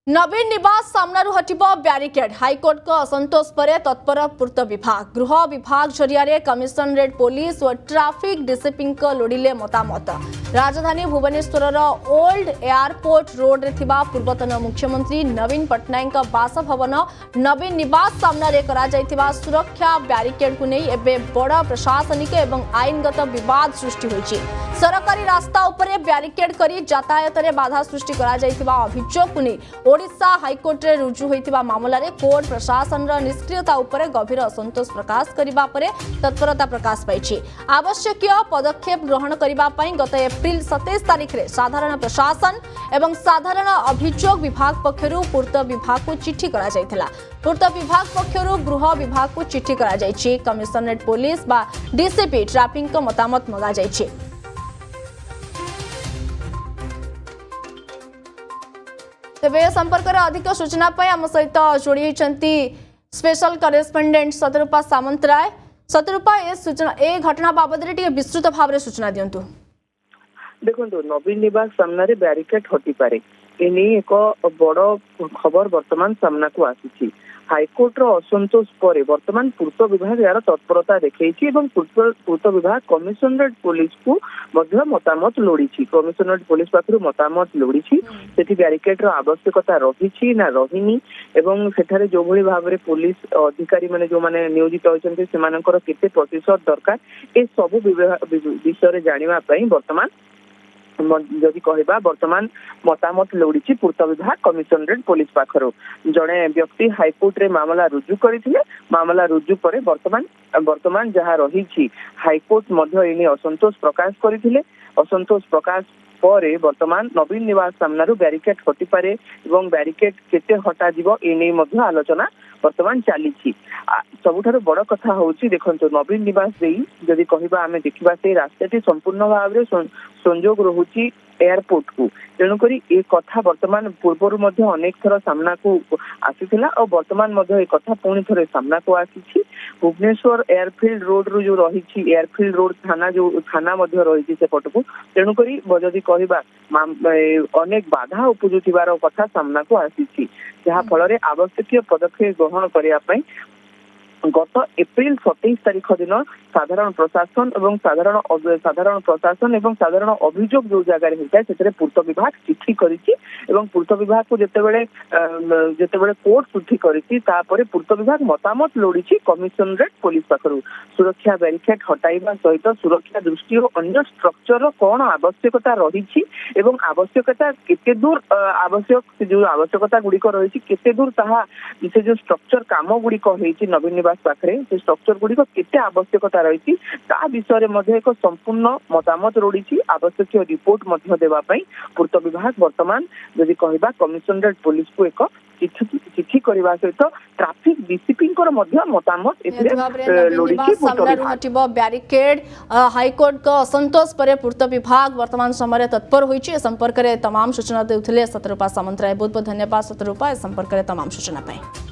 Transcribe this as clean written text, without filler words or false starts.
नवीन निवास सामना हटिब barricade high court को असंतोष पर तत्पर पूर्त विभाग गृह विभाग जरिया कमिशनरेट पुलिस और ट्राफिक डीसीपी लोड़िले मतामत राजधानी भुवनेश्वर ओल्ड एयरपोर्ट रोड रे थिबा पूर्वतन मुख्यमंत्री नवीन पट्टनायक बासभवन नवीन निवास सामने करा सुरक्षा ब्यारिकेड को नहीं एबे बड़ प्रशासनिक एवं आईनगत विवाद सृष्टि होइछि। सरकारी रास्ता उपरे ब्यारिकेड करी यातायात रे बाधा सृष्टि करा जायतिबा अभियोग को नहीं ओडिशा हाईकोर्ट रे रुजु होइतिबा मामला रे कोर्ट प्रशासन रा निष्क्रियता उपरे गभीर असंतोष प्रकाश करिबा परे तत्परता प्रकाश पाइछि। आवश्यक पदक्षेप ग्रहण करिबा पई गत एप्रिल 27 तारिख रे साधारण प्रशासन एवं साधारण अभियोग विभाग पक्षरु पूर्त विभाग को चिट्ठी करा जायतिला। पूर्त विभाग पक्षरु गृह विभाग को चिट्ठी करा जायछि। कमिशनरेट पुलिस बा डीसीपी ट्राफिक को मतामत मगा जायछि। तेबे संपर्क में अधिक सूचना आम सहित जोड़ी स्पेशल करेस्पोंडेंट शतरूपा सामंतराय। शतरूपा ए सूचना ए घटना बाबद विस्तृत भाव में सूचना दिंतु। देखो नवीन निवास सामने ब्यारिकेड हटि पारे एने एक बड़ खबर वर्तमान सामना को आसी। हाईकोर्ट असंतोष पर वर्तमान पूर्त विभाग यार तत्परता देखी पूर्त विभाग कमिशनरेट पुलिस को मतामत लोड़ी। कमिशनरेट पुलिस पाखु मतामत लोड़ी से ब्यारिकेड आवश्यकता रही ना रही एवं सेठारे जो भली भाव में पुलिस अधिकारी माने जो माने नियोजित होइछन्ते सेमानकर केते प्रतिशत दरकार ए सब विषय जानिबा पई वर्तमान जदि कहवा वर्तमान मतामत लोड़ी पूर्त विभाग कमिशनरेट पुलिस पाखर जड़े व्यक्ति हाईकोर्ट रे मामला रुजु करथिले। मामला रुजु पर वर्तमान जहाँ रही हाईकोर्ट एने असंतोष प्रकाश करथिले। असंतोष प्रकाश पर वर्तमान नवीन निवास सामना ब्यारिकेड हटि पारे एवं ब्यारिकेड केते हटा जीवो एने मध्य आलोचना वर्तमान चली। सबुठारु बड़ कथा होची देखंतु नवीन निवास देई जदि कहबा आमे देखिबा से रास्ताटी संपूर्ण भाव में संजोग रहुची एयरपोर्ट को तेणुकरी ए कथा वर्तमान पूर्वर मध्य अनेक थर सामना को आसीथिला और वर्तमान मध्य ए कथा पुणी थरे सामना को आसीछि। भुवनेश्वर एयरफील्ड रोड रु जो रही एयरफील्ड रोड थाना जो थाना मध्य रही से पटकू तेणुकरी जदि कहबा अनेक बाधा उपजुथिबार कथा सामना को आसीछि जहाँ फल आवश्यक पदक्षेप ग्रहण करिया पई गत एप्रिल 27 तारिख दिन साधारण प्रशासन एवं साधारण प्रशासन एवं साधारण अभियोग जो जगह होता है से पूर्त विभाग चिट्ठी करिछि एवं पूर्त विभाग को जेतेबेले कोर्ट चिट्ठी करिछि तापरे पूर्त विभाग मतामत लोड़ी कमिशनरेट पुलिस पाखरु सुरक्षा बैरिकेड हटाइबा सहित सुरक्षा दृष्टि अन्य स्ट्रक्चर कौन आवश्यकता रही एवं आवश्यकता केते दूर आवश्यक जो आवश्यकता गुड़िक रही केते दूर ताहा से जो स्ट्रक्चर काम गुड़िक होइछि नवीन निवास पाखरे से स्ट्रक्चर गुड़िक केते आवश्यकता रही ता विषय में एक संपूर्ण मतामत लोड़ी। आवश्यक रिपोर्ट देवा पूर्त विभाग वर्तमान जदि कहबा कमिशनरेट पुलिस को एक चिट्ठी करबा सहित ट्रैफिक डीसीपी मतामत ब्यारिकेड हाईकोर्ट का असंतोष पर पूर्त विभाग वर्तमान समय तत्पर होइछि। संपर्क में तमाम सूचना देउथिले शतरूपा सामंतराय। बहुत बहुत धन्यवाद शतरूपा संपर्क में तमाम सूचना पाई।